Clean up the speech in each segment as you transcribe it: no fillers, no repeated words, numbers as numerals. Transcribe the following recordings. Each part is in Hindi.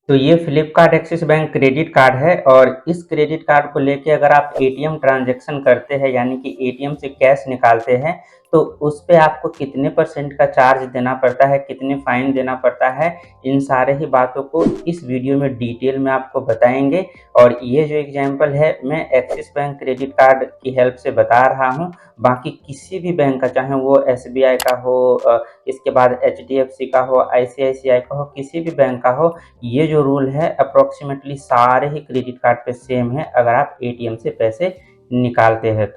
तो ये Flipkart axis bank credit card है और इस क्रेडिट कार्ड को लेके अगर आप एटीएम ट्रांजैक्शन करते हैं यानी कि एटीएम से कैश निकालते हैं तो उस पे आपको कितने परसेंट का चार्ज देना पड़ता है, कितने फाइन देना पड़ता है, इन सारे ही बातों को इस वीडियो में डिटेल में आपको बताएंगे। और ये जो एग्जांपल है मैं एक्सिस बैंक क्रेडिट कार्ड की हेल्प से बता रहा हूँ। बाकी किसी भी बैंक का, चाहे वो एसबीआई का हो, इसके बाद एचडीएफसी का हो, आईसीआईसीआई का हो, किसी भी बैंक का हो, ये जो रूल है अप्रोक्सीमेटली सारे ही क्रेडिट कार्ड पे सेम है अगर आप एटीएम से पैसे निकालते हैं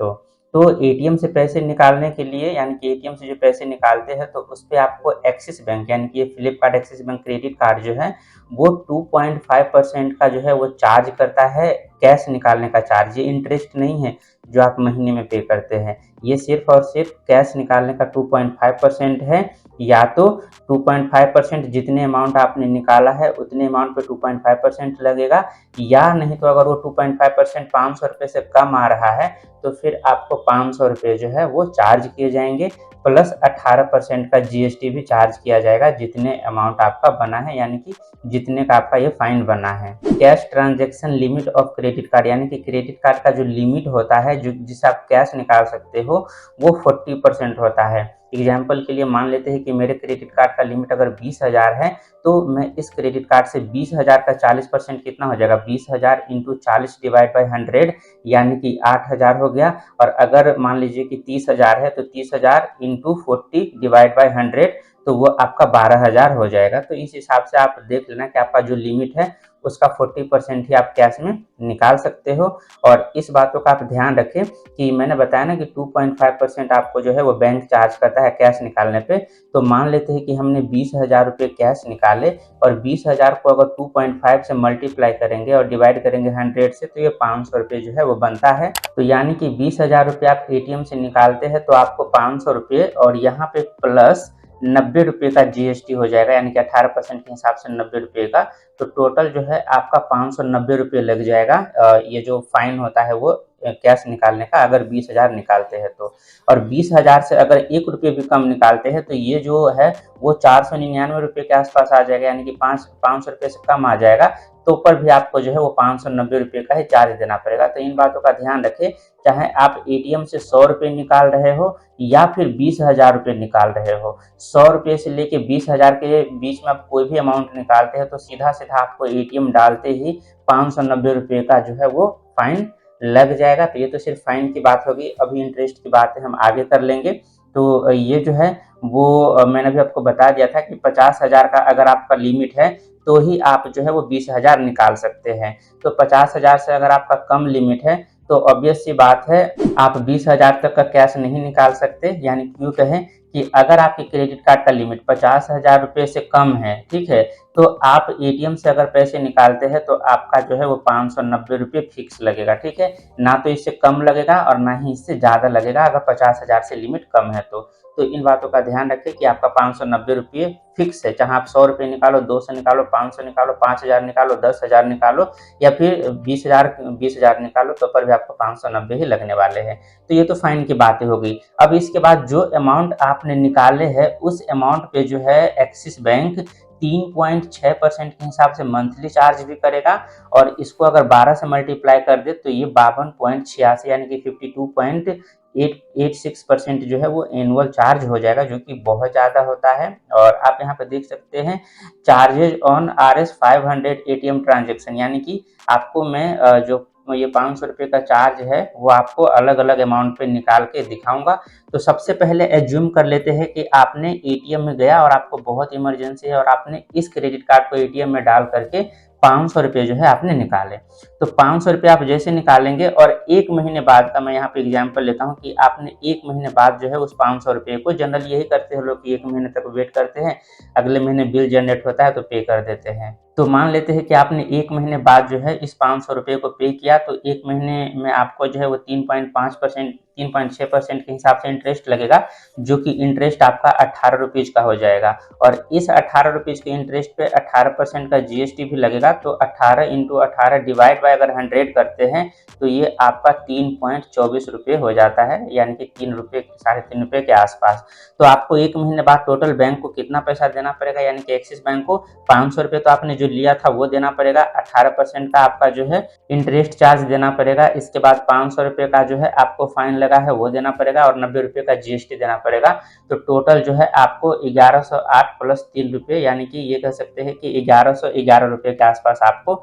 तो एटीएम से पैसे निकालने के लिए यानी कि एटीएम से जो पैसे निकालते हैं तो उस पर आपको एक्सिस बैंक यानी कि ये Flipkart axis bank credit card जो है वो 2.5% का जो है वो चार्ज करता है। कैश निकालने का चार्ज, ये इंटरेस्ट नहीं है जो आप महीने में पे करते हैं, ये सिर्फ और सिर्फ कैश निकालने का 2.5% है। या तो 2.5% जितने अमाउंट आपने निकाला है उतने अमाउंट पे 2.5% लगेगा, या नहीं तो अगर वो 2.5% 500 रुपये से कम आ रहा है तो फिर आपको 500 रुपये जो है वो चार्ज किए जाएंगे, प्लस 18% का जीएसटी भी चार्ज किया जाएगा जितने अमाउंट आपका बना है, यानी कि जितने का आपका ये फाइन बना है। Cash transaction limit of credit card यानी कि क्रेडिट कार्ड का जो लिमिट होता है जो जिससे आप कैश निकाल सकते हो वो 40% होता है। एग्जाम्पल के लिए मान लेते हैं कि मेरे क्रेडिट कार्ड का लिमिट अगर 20,000 है तो मैं इस क्रेडिट कार्ड से 20,000 का 40% कितना हो जाएगा, 20,000 इंटू 40 डिवाइड बाई 100 यानी कि 8,000 हो गया। और अगर मान लीजिए कि 30,000 है तो 30,000 इंटू 40 डिवाइड बाई 100 तो वो आपका 12,000 हो जाएगा। तो इस हिसाब से आप देख लेना कि आपका जो लिमिट है उसका 40% ही आप कैश में निकाल सकते हो। और इस बातों का आप ध्यान रखें कि मैंने बताया ना कि 2.5% आपको जो है वो बैंक चार्ज करता है कैश निकालने पे। तो मान लेते हैं कि हमने 20,000 रुपये कैश निकाले और 20,000 को अगर 2.5 से मल्टीप्लाई करेंगे और डिवाइड करेंगे 100 से तो ये 500 रुपये जो है वो बनता है। तो यानी कि 20,000 रुपये आप एटीएम से निकालते हैं तो आपको 500 रुपये और यहाँ पे प्लस 90 रुपये का जीएसटी हो जाएगा, यानी कि 18% के हिसाब से 90 रुपये का। तो टोटल जो है आपका 590 रुपये लग जाएगा। ये जो फाइन होता है वो कैश निकालने का अगर 20,000 निकालते हैं तो। और 20,000 से अगर 1 रुपये भी कम निकालते हैं तो ये जो है वो 499 रुपये के आसपास आ जाएगा, यानी कि 500 रुपये से कम आ जाएगा। तो ऊपर भी आपको जो है वो 590 रुपये का ही चार्ज देना पड़ेगा। तो इन बातों का ध्यान रखें, चाहे आप एटीएम से 100 रुपये निकाल रहे हो या फिर 20,000 रुपये निकाल रहे हो, 100 रुपये से लेके 20,000 के बीच में आप कोई भी अमाउंट निकालते हैं तो सीधा सीधा आपको एटीएम डालते ही 590 रुपये का जो है वो फाइन लग जाएगा। तो ये तो सिर्फ फाइन की बात होगी, अभी इंटरेस्ट की बातें हम आगे कर लेंगे। तो ये जो है वो मैंने भी आपको बता दिया था कि 50,000 का अगर आपका लिमिट है तो ही आप जो है वो 20,000 निकाल सकते हैं। तो 50,000 से अगर आपका कम लिमिट है तो ऑब्वियस सी बात है आप 20,000 तक का कैश नहीं निकाल सकते। यानी क्यों कहें कि अगर आपके क्रेडिट कार्ड का लिमिट 50,000 रुपये से कम है, ठीक है, तो आप एटीएम से अगर पैसे निकालते हैं तो आपका जो है वो 590 रुपये फिक्स लगेगा, ठीक है, ना तो इससे कम लगेगा और ना ही इससे ज़्यादा लगेगा अगर 50,000 से लिमिट कम है तो इन बातों का ध्यान रखें कि आपका 590 रुपये फिक्स है। चाहे आप 100 रुपये निकालो, 200 निकालो, 500 निकालो, 5,000 निकालो, 10,000 निकालो या फिर 20,000 निकालो तो पर भी आपको 590 ही लगने वाले हैं। तो ये तो फाइन की बातें हो गई। अब इसके बाद जो अमाउंट आपने निकाले हैं उस अमाउंट पे जो है एक्सिस बैंक 3.6% के हिसाब से मंथली चार्ज भी करेगा। और इसको अगर 12 से मल्टीप्लाई कर दे तो ये 52.86 यानी कि 52.886% जो है वो एनुअल चार्ज हो जाएगा, जो कि बहुत ज़्यादा होता है। और आप यहाँ पे देख सकते हैं charges on RS500 ATM transaction, यानी कि आपको मैं जो ये 500 रुपये का चार्ज है वो आपको अलग अलग अमाउंट पे निकाल के दिखाऊंगा। तो सबसे पहले एज्यूम कर लेते हैं कि आपने एटीएम में गया और आपको बहुत इमरजेंसी है और आपने इस क्रेडिट कार्ड को एटीएम में डाल करके 500 रुपये जो है आपने निकाले। तो 500 रुपये आप जैसे निकालेंगे और 1 महीने बाद का मैं यहाँ पे एग्जांपल लेता हूँ कि आपने 1 महीने बाद जो है उस 500 रुपये को, जनरली यही करते हैं लोग कि 1 महीने तक वेट करते हैं, अगले महीने बिल जनरेट होता है तो पे कर देते हैं। तो मान लेते हैं कि आपने 1 महीने बाद जो है इस 500 रुपये को पे किया तो 1 महीने में आपको जो है वो 3.6% के हिसाब से इंटरेस्ट लगेगा, जो कि इंटरेस्ट आपका 18 रुपीज़ का हो जाएगा। और इस 18 रुपीज़ के इंटरेस्ट पे 18% का जीएसटी भी लगेगा। तो 18 इंटू 18 डिवाइड बाय अगर 100 करते हैं तो ये आपका 3.24 रुपये हो जाता है, यानी कि 3 रुपये, 3.5 रुपये के आसपास। तो आपको 1 महीने बाद टोटल बैंक को कितना पैसा देना पड़ेगा, यानी कि एक्सिस बैंक को 500 रुपये तो आपने जो जो लिया था वो देना पड़ेगा, 18% का आपका जो है इंटरेस्ट चार्ज देना पड़ेगा, इसके बाद 500 रुपये का जो है आपको फाइन लगा है वो देना पड़ेगा और 90 रुपये का जीएसटी देना पड़ेगा। तो टोटल जो है आपको 1108 प्लस 3 रुपये, यानी कि ये कह सकते हैं कि 1111 रुपये के आसपास आपको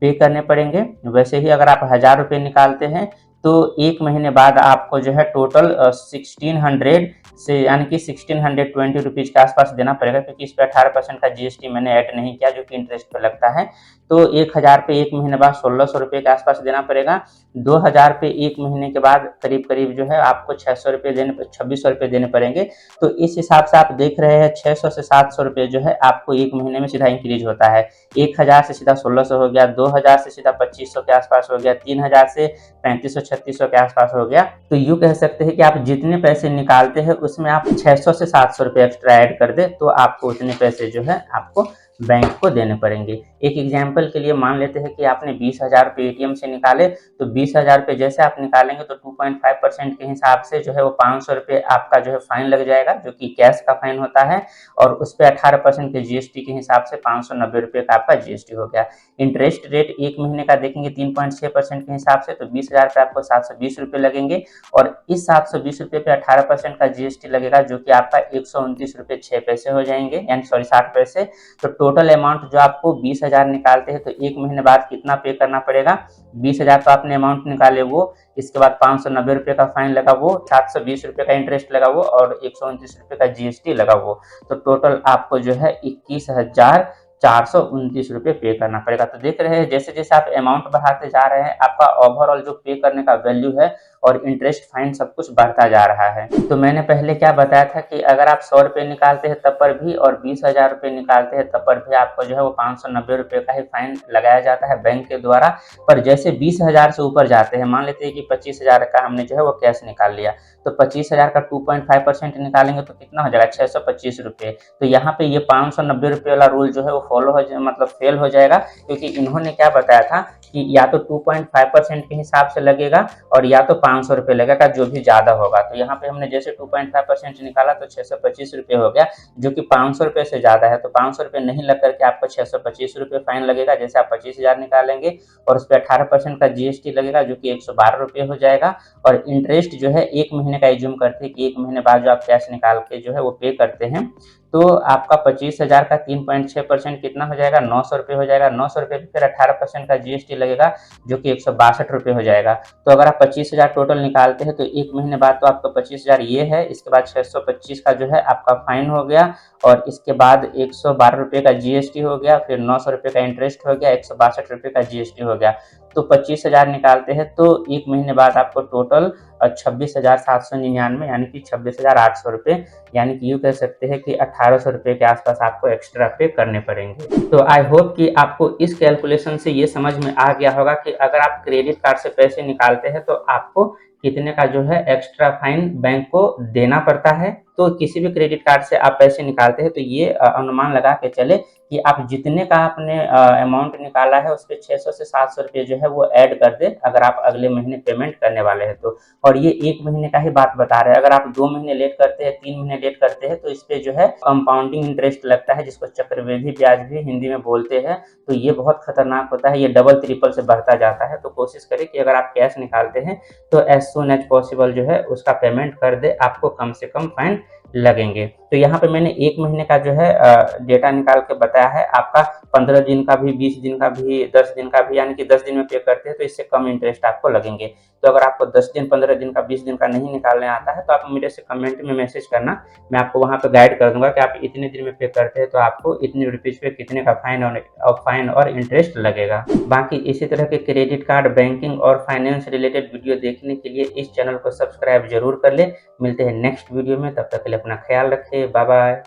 पे करने पड़ेंगे। वैसे ही अगर आप 1000 रुपये निकालते हैं तो एक महीने बाद आपको जो है टोटल 1600 से यानी कि 1620 रुपीज़ के आसपास देना पड़ेगा, क्योंकि इस पर 18% का जीएसटी मैंने ऐड नहीं किया जो कि इंटरेस्ट पे लगता है। तो 1000 पे एक महीने बाद 1600 रुपये के आसपास देना पड़ेगा। 2000 पे एक महीने के बाद करीब करीब जो है आपको 600 रुपये देने 2600 रुपये देने पड़ेंगे। तो इस हिसाब से आप देख रहे हैं 600 से 700 रुपये जो है आपको एक महीने में सीधा इंक्रीज होता है। 1000 से सीधा 1600 हो गया, 2000 से सीधा 2500 के आसपास हो गया, 3000 से 3500-3600 के आसपास हो गया। तो यूँ कह सकते हैं कि आप जितने पैसे निकालते हैं उसमें आप 600 से 700 रुपये एक्स्ट्रा ऐड कर दे तो आपको उतने पैसे जो है आपको बैंक को देने पड़ेंगे। एक एग्जाम्पल के लिए मान लेते हैं कि आपने 20,000 रुपये एटीएम से निकाले, तो 20,000 रुपये जैसे आप निकालेंगे तो 2.5% के हिसाब से जो है वो 500 रुपये आपका जो है फाइन लग जाएगा, जो कि कैश का फाइन होता है, और उस पर 18% के जीएसटी के हिसाब से 590 रुपये का आपका जीएसटी हो गया। इंटरेस्ट रेट एक महीने का देखेंगे 3.6% के हिसाब से, तो 20,000 पे आपको 720 रुपये लगेंगे, और इस 720 रुपये पे 18% का जीएसटी लगेगा, जो कि आपका 129 रुपये 6 पैसे हो जाएंगे, यानी सॉरी 60 पैसे। तो टोटल अमाउंट जो आपको 20,000 निकालते हैं तो एक महीने बाद कितना पे करना पड़ेगा, 20,000 तो आपने अमाउंट निकाले वो, इसके बाद 590 रुपये का फाइन लगा वो, 720 रुपये का इंटरेस्ट लगा वो, और 129 रुपये का जीएसटी लगा वो, तो टोटल आपको जो है 21,429 रुपये पे करना पड़ेगा। तो देख रहे हैं जैसे जैसे आप अमाउंट बढ़ाते जा रहे हैं आपका ओवरऑल जो पे करने का वैल्यू है और इंटरेस्ट फाइन सब कुछ बढ़ता जा रहा है। तो मैंने पहले क्या बताया था कि अगर आप 100 रुपये निकालते हैं तब पर भी और 20,000 रुपये निकालते हैं तब पर भी आपको जो है वो 590 रुपये का ही फाइन लगाया जाता है बैंक के द्वारा। पर जैसे 20,000 से ऊपर जाते हैं, मान लेते हैं कि 25,000 का हमने जो है वो कैश निकाल लिया, तो 25,000 का 2.5% निकालेंगे तो कितना हो जाएगा, 625 रुपये। तो यहाँ पे ये 590 रुपये वाला रूल जो है वो फॉलो हो जाए, मतलब फेल हो जाएगा, क्योंकि इन्होंने क्या बताया था कि या तो 2.5% के हिसाब से लगेगा और या तो 500 रुपये लगेगा, जो भी ज़्यादा होगा। तो यहाँ पे हमने जैसे 2.5% निकाला तो 625 रुपये हो गया, जो कि 500 रुपये से ज़्यादा है। तो 500 रुपये नहीं लग करके आपको 625 रुपये फाइन लगेगा। जैसे आप 25,000 निकालेंगे और उस पर 18% का जीएसटी लगेगा, जो कि 112 रुपये हो जाएगा। और इंटरेस्ट जो है एक महीने का एज्यूम करते हैं कि एक महीने बाद जो आप कैश निकाल के जो है वो पे करते हैं, तो आपका 25,000 का 3.6% कितना हो जाएगा, 900 रुपये हो जाएगा। 900 रुपये पे फिर 18% का जीएसटी लगेगा, जो कि 162 रुपये हो जाएगा। तो अगर आप 25,000 टोटल निकालते हैं तो एक महीने बाद तो आपका 25,000 ये है, इसके बाद 625 का जो है आपका फाइन हो गया, और इसके बाद 112 रुपये का जीएसटी हो गया, फिर 900 रुपये का इंटरेस्ट हो गया, 162 रुपये का जीएसटी हो गया। तो 25,000 निकालते हैं तो एक महीने बाद आपको टोटल 26,799 यानी कि 26,800 रुपये, यानी कि यूँ कह सकते हैं कि 1,800 रुपये के आसपास आपको एक्स्ट्रा पे करने पड़ेंगे। तो आई होप कि आपको इस कैलकुलेशन से ये समझ में आ गया होगा कि अगर आप क्रेडिट कार्ड से पैसे निकालते हैं तो आपको कितने का जो है एक्स्ट्रा फाइन बैंक को देना पड़ता है। तो किसी भी क्रेडिट कार्ड से आप पैसे निकालते हैं तो ये अनुमान लगा के चले कि आप जितने का आपने अमाउंट निकाला है उस पर 600 से 700 रुपये जो है वो ऐड कर दे, अगर आप अगले महीने पेमेंट करने वाले हैं तो। और ये एक महीने का ही बात बता रहे हैं, अगर आप 2 महीने लेट करते हैं, 3 महीने लेट करते हैं तो इस पर जो है कंपाउंडिंग इंटरेस्ट लगता है, जिसको चक्रवृद्धि ब्याज भी हिंदी में बोलते हैं। तो ये बहुत खतरनाक होता है, ये डबल ट्रिपल से बढ़ता जाता है। तो कोशिश करें कि अगर आप कैश निकालते हैं तो एज सून एज पॉसिबल जो है उसका पेमेंट कर दे, आपको कम से कम फाइन लगेंगे। तो यहाँ पे मैंने एक महीने का जो है डेटा निकाल के बताया है। आपका 15 दिन का भी, 20 दिन का भी, 10 दिन का भी, यानी कि 10 दिन में पे करते हैं तो इससे कम इंटरेस्ट आपको लगेंगे। तो अगर आपको 10 दिन, 15 दिन का, 20 दिन का नहीं निकालने आता है तो आप मेरे से कमेंट में मैसेज करना, मैं आपको वहाँ पे गाइड कर दूंगा कि आप इतने दिन में पे करते हैं तो आपको इतने रुपीज़ पे कितने का फाइन और इंटरेस्ट लगेगा। बाकी इसी तरह के क्रेडिट कार्ड, बैंकिंग और फाइनेंस रिलेटेड वीडियो देखने के लिए इस चैनल को सब्सक्राइब जरूर कर ले। मिलते हैं नेक्स्ट वीडियो में, तब तक के लिए अपना ख्याल रखें, बाय बाय।